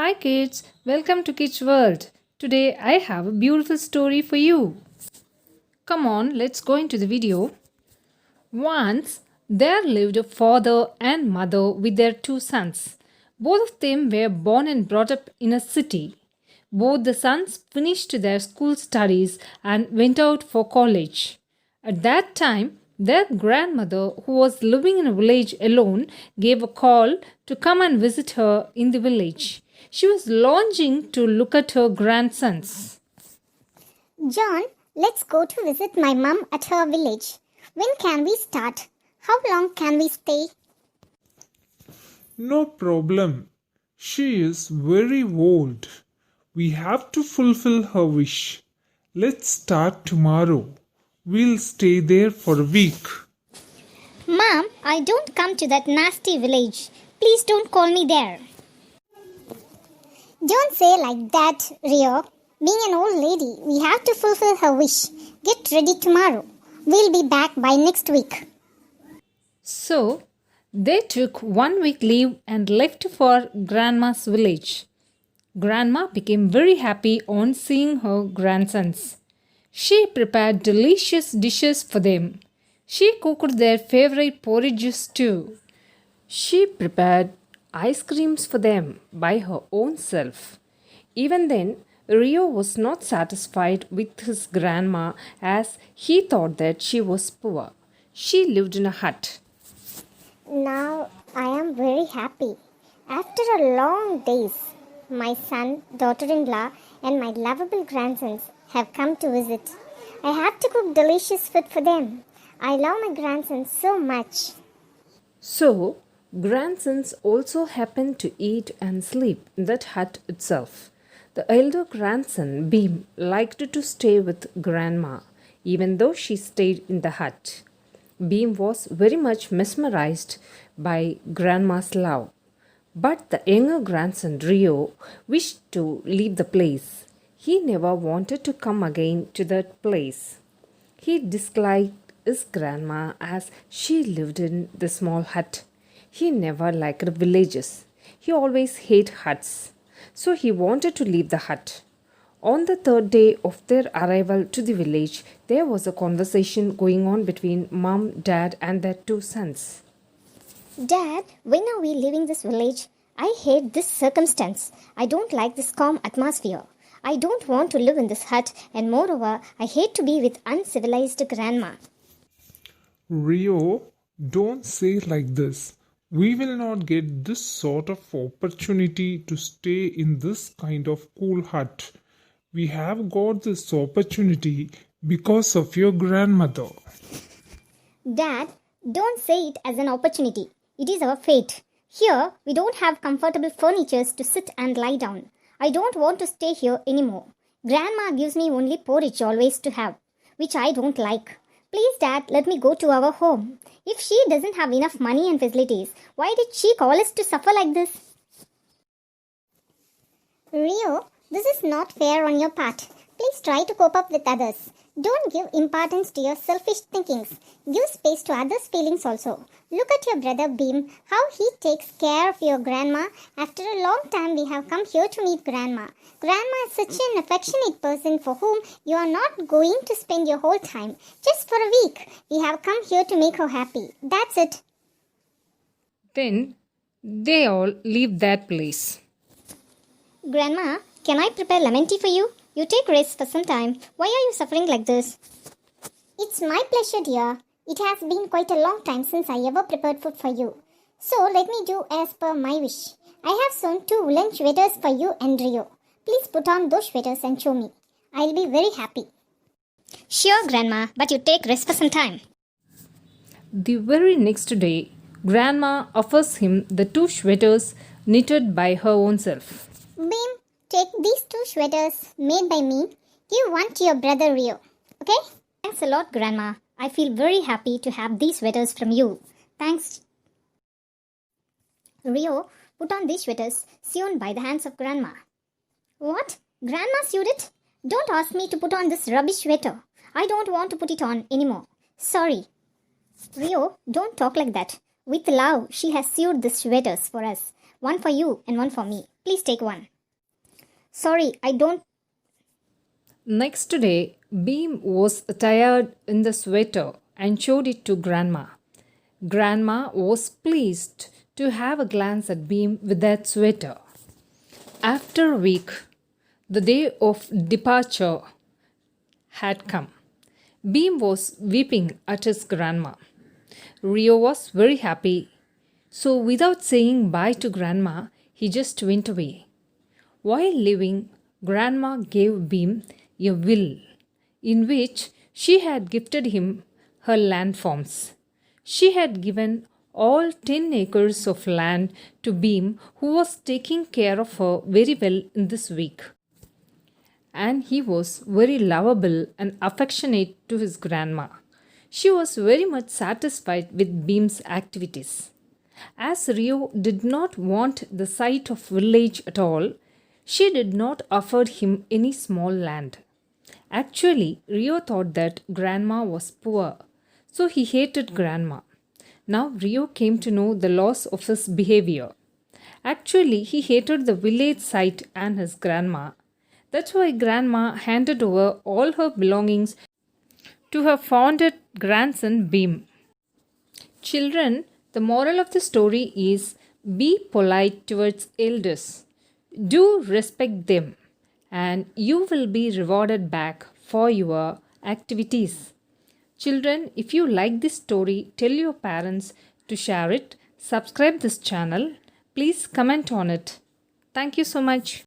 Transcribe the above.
Hi kids, welcome to Kids World. Today I have a beautiful story for you. Come on, let's go into the video. Once there lived a father and mother with their two sons. Both of them were born and brought up in a city. Both the sons finished their school studies and went out for college. At that time, their grandmother, who was living in a village alone, gave a call to come and visit her in the village. She was longing to look at her grandsons. John, let's go to visit my mum at her village. When can we start? How long can we stay? No problem. She is very old. We have to fulfill her wish. Let's start tomorrow. We'll stay there for a week. Mom, I don't come to that nasty village. Please don't call me there. Don't say like that, Rio. Being an old lady, we have to fulfill her wish. Get ready tomorrow. We'll be back by next week. So, they took 1 week leave and left for Grandma's village. Grandma became very happy on seeing her grandsons. She prepared delicious dishes for them. She cooked their favorite porridges too. She prepared ice creams for them by her own self. Even then, Rio was not satisfied with his grandma as he thought that she was poor. She lived in a hut. Now I am very happy. After a long days, my son, daughter-in-law and my lovable grandsons have come to visit. I have to cook delicious food for them. I love my grandsons so much. So, grandsons also happened to eat and sleep in that hut itself. The elder grandson, Beam, liked to stay with Grandma, even though she stayed in the hut. Beam was very much mesmerized by Grandma's love. But the younger grandson, Rio, wished to leave the place. He never wanted to come again to that place. He disliked his grandma as she lived in the small hut. He never liked villages. He always hated huts. So he wanted to leave the hut. On the third day of their arrival to the village, there was a conversation going on between Mom, Dad, and their two sons. Dad, when are we leaving this village? I hate this circumstance. I don't like this calm atmosphere. I don't want to live in this hut, and moreover, I hate to be with uncivilized grandma. Rio, don't say like this. We will not get this sort of opportunity to stay in this kind of cool hut. We have got this opportunity because of your grandmother. Dad, don't say it as an opportunity. It is our fate. Here, we don't have comfortable furniture to sit and lie down. I don't want to stay here anymore. Grandma gives me only porridge always to have, which I don't like. Please, Dad, let me go to our home. If she doesn't have enough money and facilities, why did she call us to suffer like this? Rio, this is not fair on your part. Please try to cope up with others. Don't give importance to your selfish thinkings. Give space to others' feelings also. Look at your brother Beam, how he takes care of your grandma. After a long time, we have come here to meet grandma. Grandma is such an affectionate person for whom you are not going to spend your whole time. Just for a week, we have come here to make her happy. That's it. Then they all leave that place. Grandma, can I prepare lemon tea for you? You take rest for some time. Why are you suffering like this? It's my pleasure, dear. It has been quite a long time since I ever prepared food for you. So let me do as per my wish. I have sewn 2 woolen sweaters for you and Rio. Please put on those sweaters and show me. I'll be very happy. Sure, Grandma, but you take rest for some time. The very next day, Grandma offers him the 2 sweaters knitted by her own self. Beam, take these 2 sweaters made by me. Give one to your brother Rio. Okay? Thanks a lot, Grandma. I feel very happy to have these sweaters from you. Thanks. Rio, put on these sweaters sewn by the hands of Grandma. What? Grandma sewed it? Don't ask me to put on this rubbish sweater. I don't want to put it on anymore. Sorry. Rio, don't talk like that. With love, she has sewed the sweaters for us. One for you and one for me. Please take one. Sorry, I don't. Next day, Beam was attired in the sweater and showed it to Grandma. Grandma was pleased to have a glance at Beam with that sweater. After a week, the day of departure had come. Beam was weeping at his grandma. Rio was very happy, so without saying bye to Grandma, he just went away. While leaving, Grandma gave Beam a will in which she had gifted him her landforms. She had given all 10 acres of land to Beam, who was taking care of her very well in this week. And he was very lovable and affectionate to his grandma. She was very much satisfied with Beam's activities. As Rio did not want the sight of village at all, she did not offer him any small land. Actually, Rio thought that Grandma was poor, so he hated Grandma. Now Rio came to know the loss of his behavior. Actually, he hated the village site and his grandma. That's why Grandma handed over all her belongings to her fond grandson Beam. Children, the moral of the story is be polite towards elders. Do respect them, and you will be rewarded back for your activities. Children, if you like this story, tell your parents to share it, subscribe this channel, please comment on it. Thank you so much.